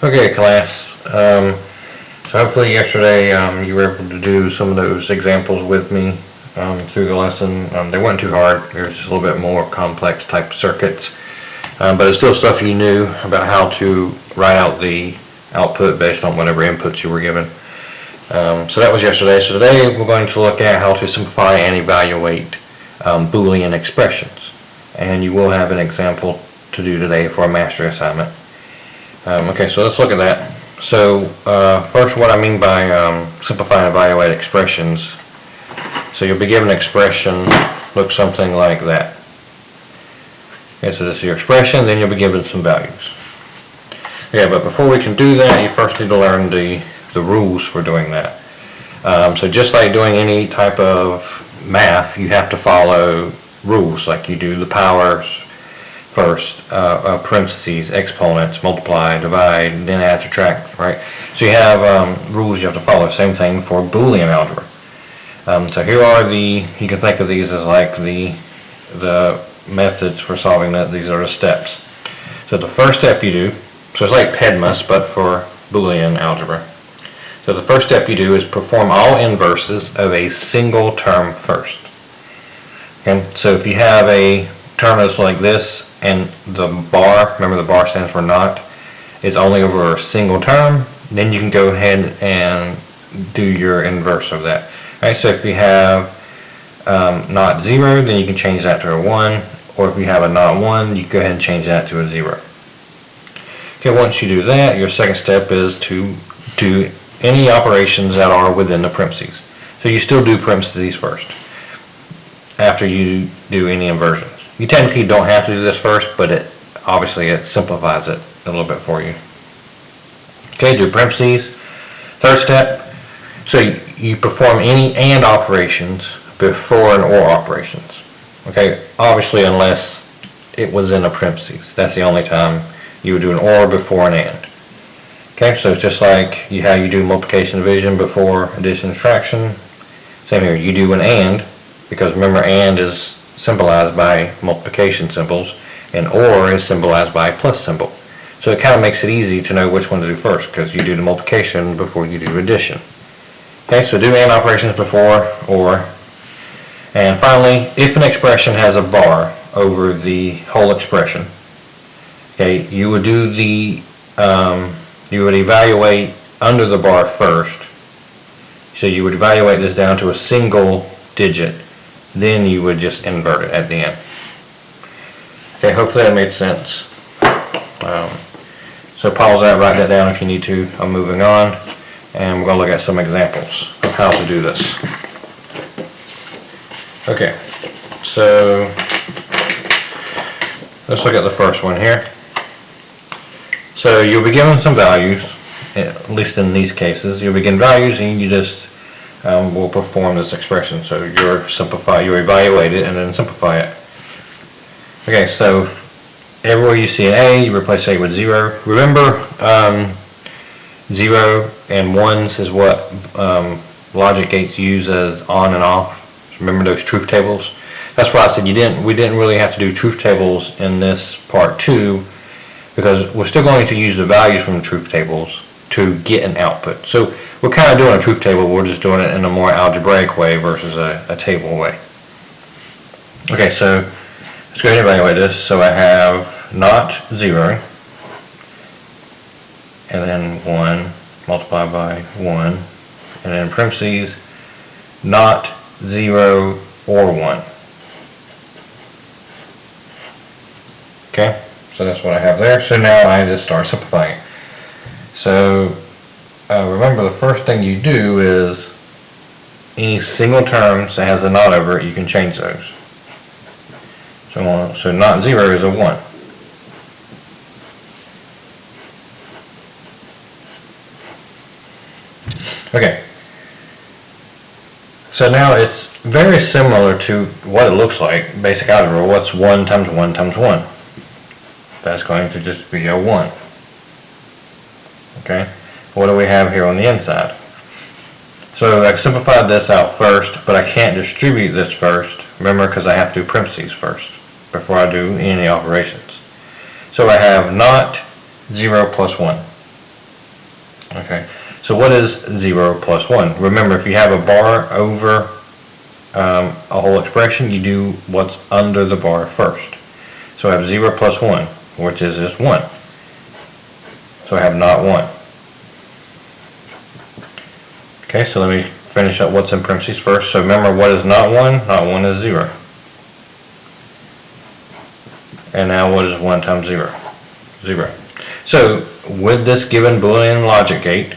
Okay, class. So hopefully yesterday you were able to do some of those examples with me through the lesson. They weren't too hard. There's just a little bit more complex type circuits, but it's still stuff you knew about how to write out the output based on whatever inputs you were given. So that was yesterday. So today we're going to look at how to simplify and evaluate Boolean expressions. And you will have an example to do today for a mastery assignment. Okay, so let's look at that. So first, what I mean by simplify and evaluate expressions. So you'll be given an expression, looks something like that. Okay, so this is your expression, then you'll be given some values. Okay, but before we can do that, you first need to learn the rules for doing that. So just like doing any type of math, you have to follow rules, like you do the powers first, parentheses, exponents, multiply, divide, then add, subtract, right? So you have rules you have to follow. Same thing for Boolean algebra. So here are you can think of these as like the methods for solving that. These are the steps. So the first step you do, so it's like PEDMAS, but for Boolean algebra. So the first step you do is perform all inverses of a single term first. Okay, so if you have a term that's like this, and the bar, remember the bar stands for not, is only over a single term, then you can go ahead and do your inverse of that. Alright, so if you have not 0, then you can change that to a 1, or if you have a not 1, you can go ahead and change that to a 0. Okay, once you do that, your second step is to do any operations that are within the parentheses. So you still do parentheses first, after you do any inversions. You technically don't have to do this first, but obviously it simplifies it a little bit for you. Okay, do parentheses. Third step, so you perform any and operations before an or operations. Okay, obviously unless it was in a parentheses. That's the only time you would do an or before an and. Okay, so it's just like how you do multiplication, division before addition, subtraction. Same here, you do an and, because remember and is symbolized by multiplication symbols, and or is symbolized by a plus symbol. So it kind of makes it easy to know which one to do first, because you do the multiplication before you do addition. Okay, so do and operations before or. And finally, if an expression has a bar over the whole expression, okay, you would do you would evaluate under the bar first. So you would evaluate this down to a single digit. Then you would just invert it at the end. Okay, hopefully that made sense. So pause that, write that down if you need to. I'm moving on, and we're going to look at some examples of how to do this. Okay, so let's look at the first one here. So you'll be given some values, at least in these cases. You'll be given values, and you just will perform this expression. So you evaluate it and then simplify it. Okay, so everywhere you see an A, you replace A with 0. Remember, 0 and 1s is what logic gates use as on and off. So remember those truth tables? That's why I said we didn't really have to do truth tables in this part 2, because we're still going to use the values from the truth tables to get an output. So we're kind of doing a truth table, we're just doing it in a more algebraic way versus a table way. Okay, so let's go ahead and evaluate this. So I have not 0, and then 1 multiplied by 1, and then parentheses, not 0 or 1. Okay, so that's what I have there. So now I just start simplifying it. So remember, the first thing you do is any single terms that has a not over it, you can change those. So not 0 is a 1. Okay. So now it's very similar to what it looks like, basic algebra. What's 1 times 1 times 1? That's going to just be a 1. Okay. What do we have here on the inside? So I simplified this out first, but I can't distribute this first, remember, because I have to do parentheses first before I do any operations. So I have not 0 plus 1. Okay, so what is 0 plus 1? Remember, if you have a bar over a whole expression, you do what's under the bar first. So I have 0 plus 1, which is just 1. So I have not 1. Okay, so let me finish up what's in parentheses first. So remember, what is not 1? Not 1 is 0. And now what is 1 times 0? 0. So with this given Boolean logic gate,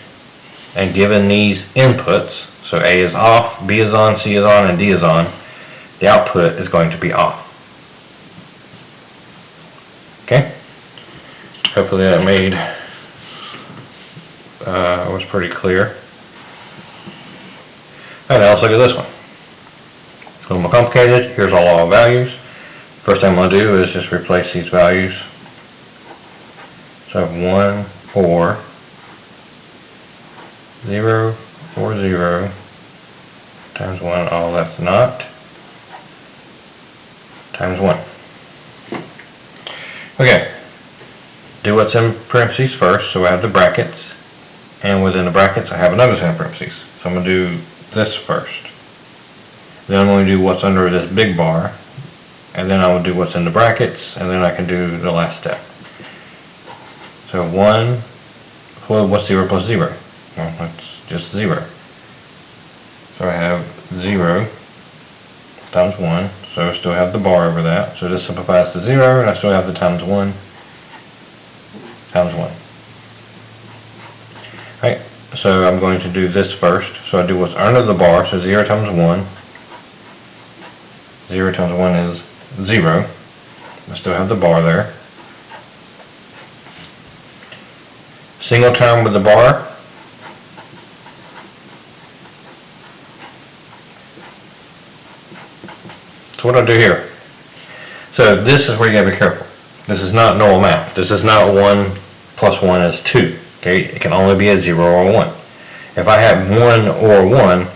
and given these inputs, so A is off, B is on, C is on, and D is on, the output is going to be off. Okay? Hopefully that made, was pretty clear. Alright, now let's look at this one. A little more complicated. Here's all our values. First thing I'm going to do is just replace these values. So I have 1, 4, 0, 4, 0, times 1, oh that's not, times 1. Okay, do what's in parentheses first, so I have the brackets, and within the brackets I have another set of parentheses. So I'm going to do this first. Then I'm going to do what's under this big bar, and then I will do what's in the brackets, and then I can do the last step. So 1, well, what's 0 plus 0? Well, that's just 0. So I have 0 times 1, so I still have the bar over that. So this simplifies to 0, and I still have the times 1 times 1. Alright, so I'm going to do this first. So I do what's under the bar, so 0 times 1. 0 times 1 is 0. I still have the bar there. Single term with the bar. So what do I do here? So this is where you gotta be careful. This is not normal math. This is not 1 plus 1 is 2. Okay, it can only be a 0 or a 1. If I have 1 or 1,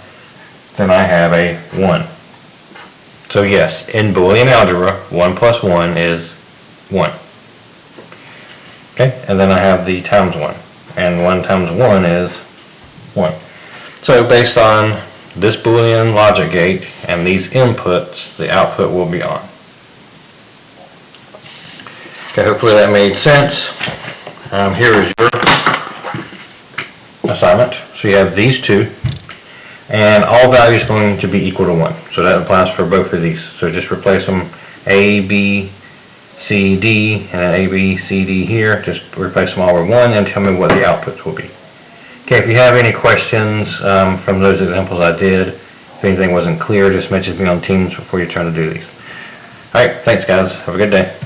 then I have a 1. So yes, in Boolean algebra, 1 plus 1 is 1. Okay, and then I have the times 1. And 1 times 1 is 1. So based on this Boolean logic gate and these inputs, the output will be on. Okay, hopefully that made sense. Here is your assignment. So you have these two, and all values are going to be equal to 1. So that applies for both of these. So just replace them A, B, C, D, and then A, B, C, D here. Just replace them all with 1 and tell me what the outputs will be. Okay, if you have any questions from those examples I did, if anything wasn't clear, just message me on Teams before you try to do these. Alright, thanks guys. Have a good day.